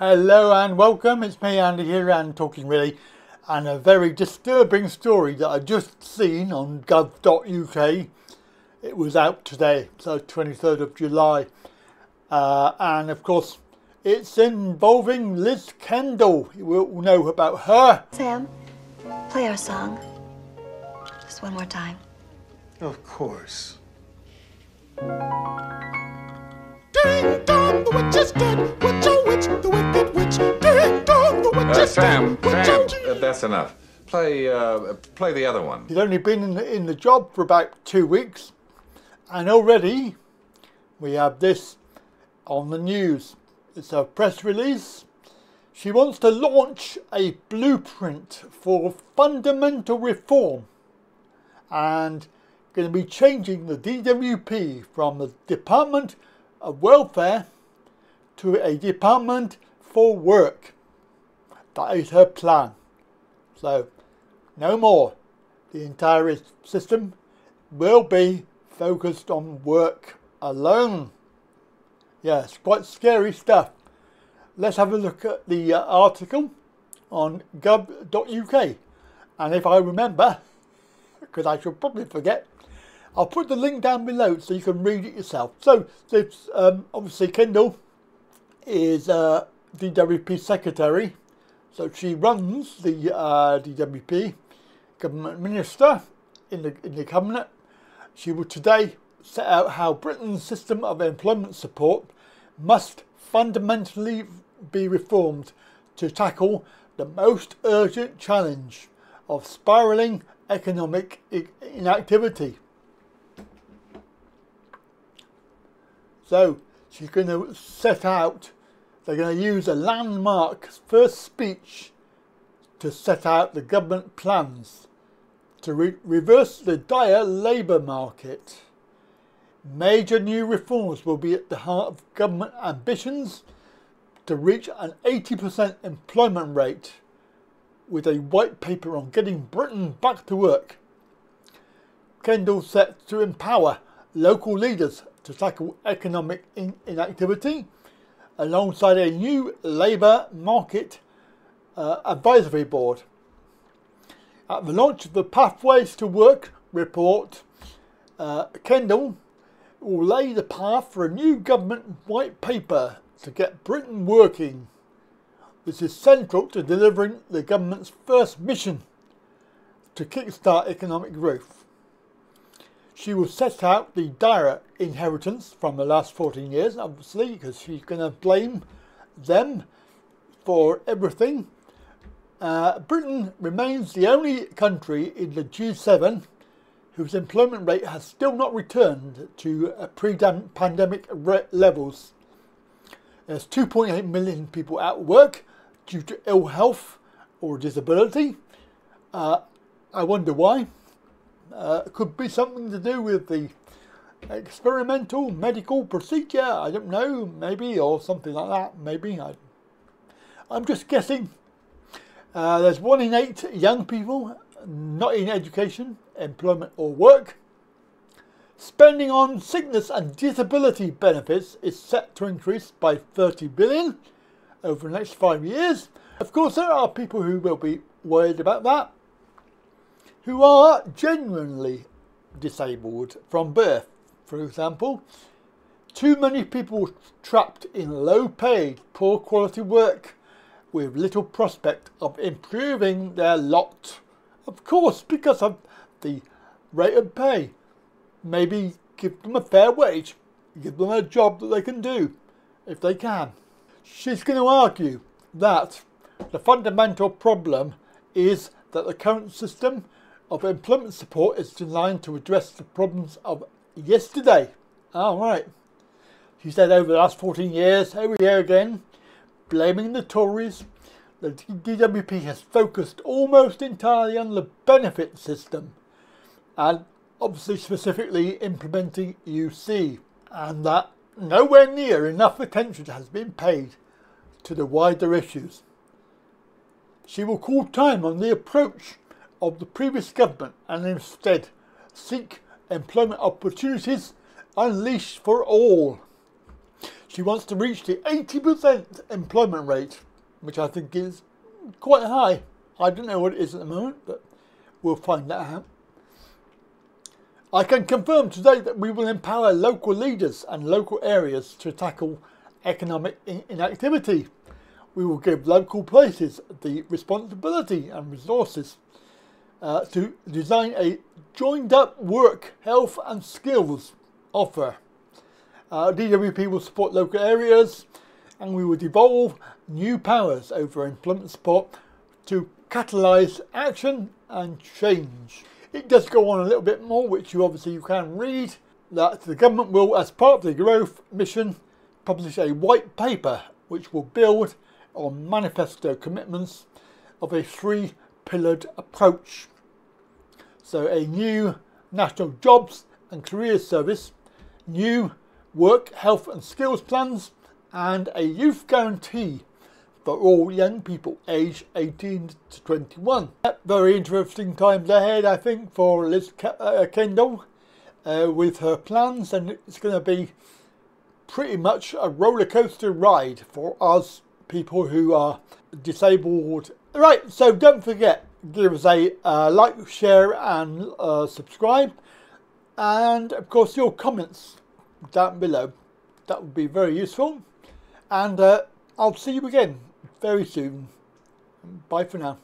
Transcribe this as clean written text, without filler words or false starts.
Hello and welcome, it's me Andy here and Talking Really, and a very disturbing story that I just seen on gov.uk. It was out today, so 23rd of July, and of course it's involving Liz Kendall. You will know about her. Sam, play our song. Just one more time. Of course. Ding dong, the witch is dead. Witch, oh witch, the wicked witch. Ding dong, the witch is Sam, dead. that's enough. Play the other one. He's only been in the job for about 2 weeks, and already we have this on the news. It's a press release. She wants to launch a blueprint for fundamental reform and going to be changing the DWP from the Department of Welfare to a Department for Work. That is her plan. So no more. The entire system will be focused on work alone. Yes, quite scary stuff. Let's have a look at the article on gov.uk, and if I remember, because I shall probably forget, I'll put the link down below so you can read it yourself. So it's, obviously Kendall is DWP secretary, so she runs the DWP, government minister in the cabinet. She will today set out how Britain's system of employment support must fundamentally be reformed to tackle the most urgent challenge of spiralling economic inactivity. So she's going to set out, they're going to use a landmark first speech to set out the government plans to reverse the dire labour market. Major new reforms will be at the heart of government ambitions to reach an 80% employment rate, with a white paper on getting Britain back to work. Kendall set to empower local leaders to tackle economic inactivity alongside a new labour market advisory board. At the launch of the Pathways to Work report, Kendall will lay the path for a new government white paper to get Britain working. This is central to delivering the government's first mission to kickstart economic growth. She will set out the dire inheritance from the last 14 years, obviously, because she's going to blame them for everything. Britain remains the only country in the G7 whose employment rate has still not returned to pre-pandemic levels. There's 2.8 million people out of work due to ill health or disability. I wonder why. It could be something to do with the experimental medical procedure, I don't know, maybe, or something like that, maybe. I'm just guessing. There's 1 in 8 young people not in education, employment or work. Spending on sickness and disability benefits is set to increase by 30 billion over the next 5 years. Of course, there are people who will be worried about that, who are genuinely disabled from birth, for example. Too many people trapped in low-paid, poor-quality work with little prospect of improving their lot. Of course, because of the rate of pay. Maybe give them a fair wage, give them a job that they can do, if they can. She's going to argue that the fundamental problem is that the current system of employment support is designed to address the problems of yesterday. All right. She said over the last 14 years, every year again, blaming the Tories, the DWP has focused almost entirely on the benefit system and obviously specifically implementing UC, and that nowhere near enough attention has been paid to the wider issues. She will call time on the approach of the previous government and instead seek employment opportunities unleashed for all. She wants to reach the 80% employment rate, which I think is quite high. I don't know what it is at the moment, but we'll find that out. I can confirm today that we will empower local leaders and local areas to tackle economic inactivity. We will give local places the responsibility and resources to design a joined up work, health and skills offer. DWP will support local areas, and we will devolve new powers over employment support to catalyse action and change. It does go on a little bit more, which you can read, that the government will, as part of the growth mission, publish a white paper which will build on manifesto commitments of a three-pillared approach. So a new national jobs and careers service, new work, health and skills plans, and a youth guarantee for all young people aged 18 to 21. Very interesting times ahead, I think, for Liz Kendall with her plans, and it's going to be pretty much a roller coaster ride for us people who are disabled. Right, so don't forget, give us a like, share and subscribe, and of course your comments down below. That would be very useful, and I'll see you again very soon. Bye for now.